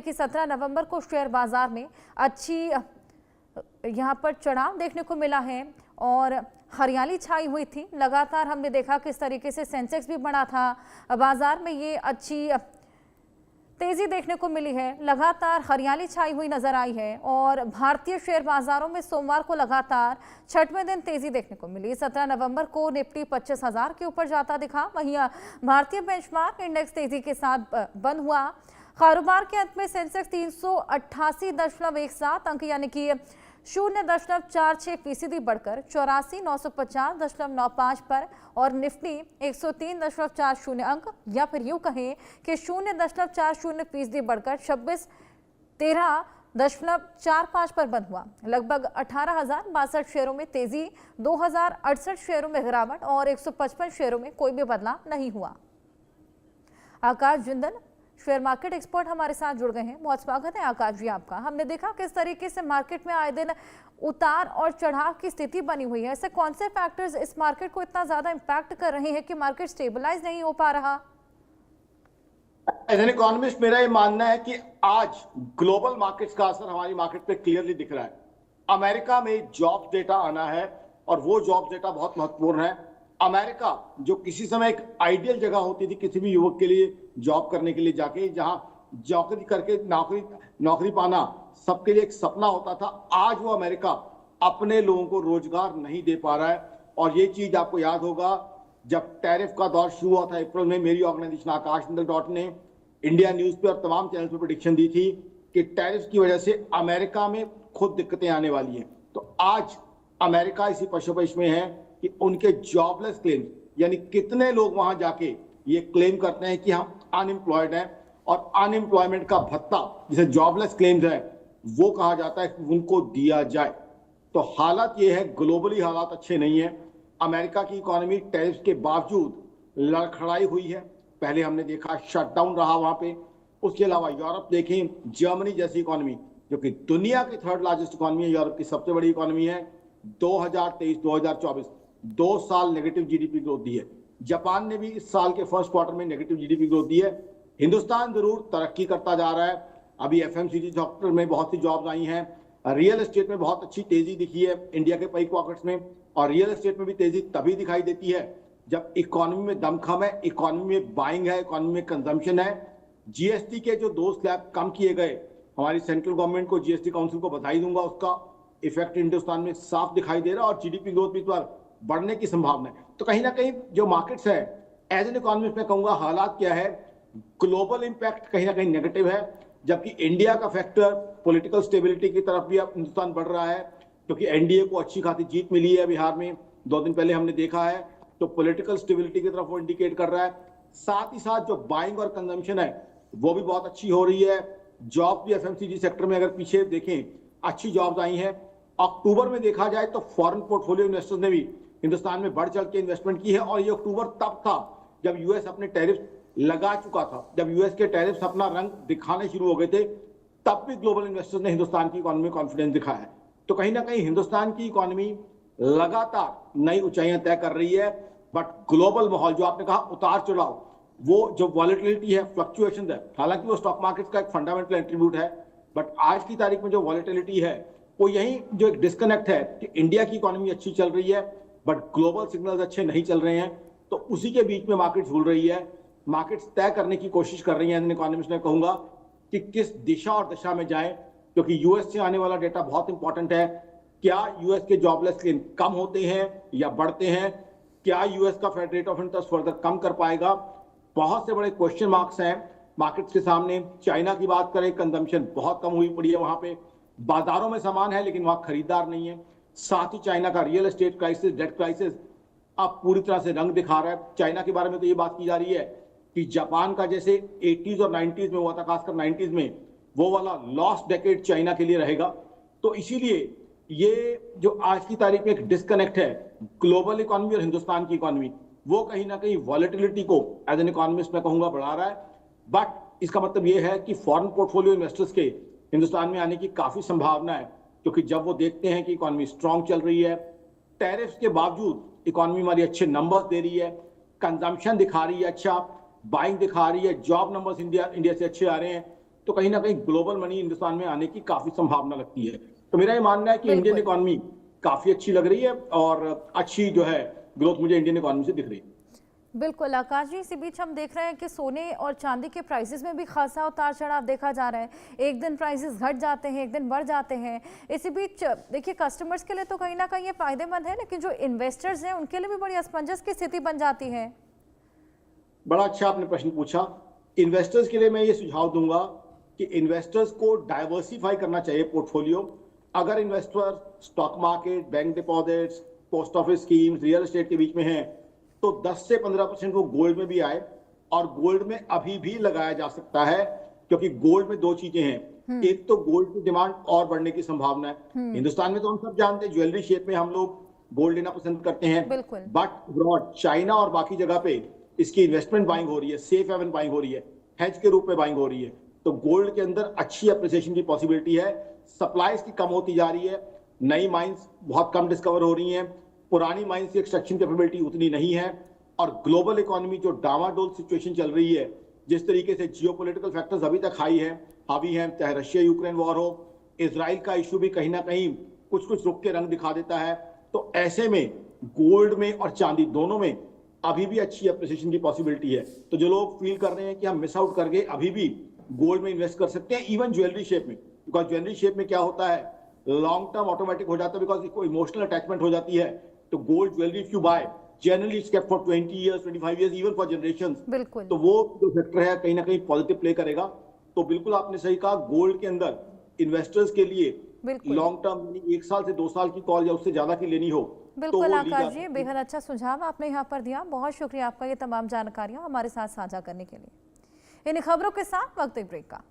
कि 17 नवंबर को शेयर बाजार में अच्छी यहाँ पर चढ़ाव देखने को मिला है और हरियाली छाई हुई थी। लगातार हमने देखा किस तरीके से सेंसेक्स भी बढ़ा था, बाजार में ये अच्छी तेजी देखने को मिली है। लगातार हरियाली छाई हुई नजर आई है और भारतीय शेयर बाजारों में सोमवार को लगातार छठवें दिन तेजी देखने को मिली। 17 नवंबर को निफ्टी 25,000 के ऊपर जाता दिखा, वहीं भारतीय बेंचमार्क इंडेक्स तेजी के साथ बंद हुआ। कारोबार के अंत में सेंसेक्स 388.17 अंक यानी कि 0.46% बढ़कर 84,950.95 पर और निफ्टी 103.40 अंक या फिर यूं कहें कि 0.40% बढ़कर 26,13.45 पर बंद हुआ। लगभग 18,062 शेयरों में तेजी, 2,068 शेयरों में गिरावट और 155 शेयरों में कोई भी बदलाव नहीं हुआ। आकाश जिंदल शेयर मार्केट एक्सपर्ट हमारे साथ जुड़ गए हैं। बहुत स्वागत है आकाश जी आपका। हमने देखा किस तरीके से मार्केट में आए दिन उतार और चढ़ाव की स्थिति बनी हुई है। ऐसे कौन से फैक्टर्स इस मार्केट को इतना ज्यादा इंपैक्ट कर रहे हैं कि मार्केट स्टेबलाइज नहीं हो पा रहा? एज एन इकोनॉमिस्ट मेरा ये मानना है कि आज ग्लोबल मार्केट्स का असर हमारी मार्केट पे क्लियरली दिख रहा है। अमेरिका में जॉब डेटा आना है और वो जॉब डेटा बहुत महत्वपूर्ण है। अमेरिका जो किसी समय एक आइडियल जगह होती थी किसी भी युवक के लिए जॉब करने के लिए जाके, जहां नौकरी करके नौकरी पाना सबके लिए एक सपना होता था, आज वो अमेरिका अपने लोगों को रोजगार नहीं दे पा रहा है। और ये चीज आपको याद होगा, जब टैरिफ का दौर शुरू हुआ था अप्रैल में, मेरी ऑर्गेनाइजेशन आकाशमंडल ने इंडिया न्यूज पे और तमाम चैनल पे प्रेडिक्शन दी थी कि टैरिफ की वजह से अमेरिका में खुद दिक्कतें आने वाली हैं। तो आज अमेरिका इसी पशोपेश में है कि उनके जॉबलेस क्लेम, यानी कितने लोग वहां जाके ये क्लेम करते हैं कि हम अनएम्प्लॉयड हैं, और अनएम्प्लॉयमेंट का भत्ता जिसे जॉबलेस क्लेम्स है वो कहा जाता है कि उनको दिया जाए। तो हालत ये है, ग्लोबली हालात अच्छे नहीं है। अमेरिका की इकोनॉमी टैरिफ के बावजूद लड़खड़ाई हुई है। पहले हमने देखा शटडाउन रहा वहां पे। उसके अलावा यूरोप देखें, जर्मनी जैसी इकोनॉमी जो कि दुनिया की थर्ड लार्जेस्ट इकोनॉमी है, यूरोप की सबसे बड़ी इकोनॉमी है, 2023-2024 2 साल नेगेटिव जीडीपी ग्रोथ दी है। जापान ने भी इस साल के फर्स्ट क्वार्टर में नेगेटिव जीडीपी ग्रोथ दी है। हिंदुस्तान जरूर तरक्की करता जा रहा है। अभी एफएमसीजी सेक्टर में बहुत सी जॉब्स आई हैं। रियल एस्टेट में बहुत अच्छी तेजी दिखी है इंडिया के कई पॉकेट्स में, और रियल एस्टेट में भी तेजी तभी दिखाई देती है जब इकोनॉमी में दमखम है, इकोनॉमी में बाइंग है, इकोनॉमी में कंजम्पशन है। जीएसटी के जो 2 स्लैब कम किए गए, हमारी सेंट्रल गवर्नमेंट को, जीएसटी काउंसिल को बधाई दूंगा, उसका इफेक्ट हिंदुस्तान में साफ दिखाई दे रहा है और जीडीपी ग्रोथ भी इस बार बढ़ने की संभावना है। तो कहीं ना कहीं जो मार्केट्स है, एज एन इकोनॉमिस्ट मैं कहूंगा हालात क्या है, ग्लोबल इंपैक्ट कहीं ना कहीं नेगेटिव है, जबकि इंडिया का फैक्टर पॉलिटिकल स्टेबिलिटी की तरफ भी अब हिंदुस्तान बढ़ रहा है, क्योंकि एनडीए को अच्छी खासी जीत मिली है बिहार में 2 दिन पहले हमने देखा है। तो पॉलिटिकल स्टेबिलिटी की तरफ वो इंडिकेट कर रहा है। साथ ही साथ जो बाइंग और कंजम्पशन है वो भी बहुत अच्छी हो रही है। जॉब भी एफएमसीजी सेक्टर में अगर पीछे देखें अच्छी जॉब्स आई हैं। अक्टूबर में देखा जाए तो फॉरेन पोर्टफोलियो इन्वेस्टर्स ने भी हिंदुस्तान में बढ़ चढ़ के इन्वेस्टमेंट की है, और ये अक्टूबर तब था जब यूएस अपने टैरिफ लगा चुका था। जब यूएस के टैरिफ अपना रंग दिखाने शुरू हो गए थे, तब भी ग्लोबल इन्वेस्टर्स ने हिंदुस्तान की इकोनॉमी में कॉन्फिडेंस दिखाया है। तो कहीं ना कहीं हिंदुस्तान की इकोनॉमी लगातार नई ऊंचाइयां तय कर रही है। बट ग्लोबल माहौल जो आपने कहा उतार चढ़ाव, वो जो वॉलेटिलिटी है, फ्लक्चुएशन है, हालांकि वो स्टॉक मार्केट का एक फंडामेंटल एट्रीब्यूट है, बट आज की तारीख में जो वॉलेटिलिटी है वो यही जो एक डिस्कनेक्ट है कि इंडिया की इकोनॉमी अच्छी चल रही है बट ग्लोबल सिग्नल्स अच्छे नहीं चल रहे हैं। तो उसी के बीच में मार्केट झूल रही है। मार्केट्स तय करने की कोशिश कर रही है, इकोनॉमिस्ट में कहूंगा कि किस दिशा और दशा में जाएं, क्योंकि यूएस से आने वाला डेटा बहुत इंपॉर्टेंट है। क्या यूएस के जॉबलेस क्लेम कम होते हैं या बढ़ते हैं? क्या यूएस का Fed rate of interest further कम कर पाएगा? बहुत से बड़े क्वेश्चन मार्क्स हैं मार्केट्स के सामने। चाइना की बात करें, कंजम्पशन बहुत कम हुई पड़ी है वहां पे, बाजारों में सामान है लेकिन वहां खरीदार नहीं है। साथ ही चाइना का real estate crisis, debt crisis अब पूरी तरह से रंग दिखा रहा है। चाइना के बारे में तो ये बात की जा रही है कि जापान का जैसे 80s और 90s में हुआ था, खासकर 90s में, वो वाला लॉस्ट डेकेड चाइना के लिए रहेगा। तो इसीलिए ये जो आज की तारीख में एक डिस्कनेक्ट है ग्लोबल इकोनॉमी और हिंदुस्तान की इकोनॉमी, वो कहीं ना कहीं वॉलेटिलिटी को एज एन इकोनॉमिस्ट मैं कहूंगा बढ़ा रहा है। बट इसका मतलब ये है कि फॉरेन पोर्टफोलियो इन्वेस्टर्स के हिंदुस्तान में आने की काफी संभावना है, क्योंकि जब वो देखते हैं कि इकोनॉमी स्ट्रांग चल रही है, टैरिफ्स के बावजूद इकोनॉमी हमारी अच्छे नंबर्स दे रही है, कंजम्पशन दिखा रही है अच्छा, बाइंग दिखा रही है, जॉब नंबर्स इंडिया से अच्छे आ रहे हैं, तो कहीं ना कहीं ग्लोबल मनी हिंदुस्तान में आने की काफी संभावना लगती है। तो मेरा ये मानना है कि इंडियन इकोनॉमी काफी अच्छी लग रही है और अच्छी जो है ग्रोथ मुझे इंडियन इकोनॉमी से दिख रही है। बिल्कुल आकाश जी, इसी बीच हम देख रहे हैं कि सोने और चांदी के प्राइसेस में भी खासा उतार चढ़ाव देखा जा रहा है। एक दिन प्राइसेस घट जाते हैं, एक दिन बढ़ जाते हैं। इसी बीच देखिए कस्टमर्स के लिए तो कहीं ना कहीं ये फायदेमंद है, लेकिन जो इन्वेस्टर्स हैं उनके लिए भी बड़ी असमंजस की स्थिति बन जाती है। बड़ा अच्छा आपने प्रश्न पूछा। इन्वेस्टर्स के लिए मैं ये सुझाव दूंगा कि इन्वेस्टर्स को डाइवर्सिफाई करना चाहिए पोर्टफोलियो। अगर investor stock market, bank deposits, post office schemes, real estate के बीच में है तो 10 से 15% वो गोल्ड में भी आए, और गोल्ड में अभी भी लगाया जा सकता है, क्योंकि गोल्ड में दो चीजें हैं। एक तो गोल्ड की डिमांड और बढ़ने की संभावना है। हिंदुस्तान में तो हम सब जानते हैं ज्वेलरी शेप में हम लोग गोल्ड लेना पसंद करते हैं, बट अब्रॉड चाइना और बाकी जगह पे इसकी इन्वेस्टमेंट बाइंग हो रही है, सेफ हेवन बाइंग हो रही है, हेज के रूप में बाइंग हो रही है। तो गोल्ड के अंदर अच्छी अप्रिसिएशन की पॉसिबिलिटी है। सप्लाईज की कम होती जा रही है, नई माइंस बहुत कम डिस्कवर हो रही हैं, पुरानी माइंस की एक्सट्रैक्शन कैपेबिलिटी उतनी नहीं है, और ग्लोबल इकोनॉमी जो डामाडोल सिचुएशन चल रही है, जिस तरीके से जियोपॉलिटिकल फैक्टर्स अभी तक हावी हैं, चाहे रशिया यूक्रेन वॉर हो, इजराइल का इशू भी कहीं ना कहीं कुछ कुछ रुक के रंग दिखा देता है। तो ऐसे में गोल्ड में और चांदी दोनों में अभी भी अच्छी अप्रिसिएशन की पॉसिबिलिटी है। तो जो लोग फील कर रहे हैं कि हम मिस आउट कर गए, अभी भी गोल्ड में इन्वेस्ट कर सकते हैं, इवन ज्वेलरी शेप में। बिकॉज ज्वेलरी शेप में क्या होता है, लॉन्ग टर्म ऑटोमेटिक हो जाता है, बिकॉज इसको इमोशनल अटैचमेंट हो जाती है। तो gold jewellery if you buy generally it's kept for 20 years, 25 years, even for generations. तो वो जो सेक्टर है कहीं ना कहीं पॉजिटिव प्ले करेगा। तो बिल्कुल आपने सही कहा, गोल्ड के अंदर इन्वेस्टर्स के लिए लॉन्ग टर्म 1 साल से 2 साल की कॉल या उससे ज्यादा की लेनी हो। बिल्कुल आकाश जी, बेहद अच्छा सुझाव आपने यहाँ पर दिया। बहुत शुक्रिया आपका ये तमाम जानकारियां हमारे साथ साझा करने के लिए। इन खबरों के साथ वक्त एक ब्रेक का।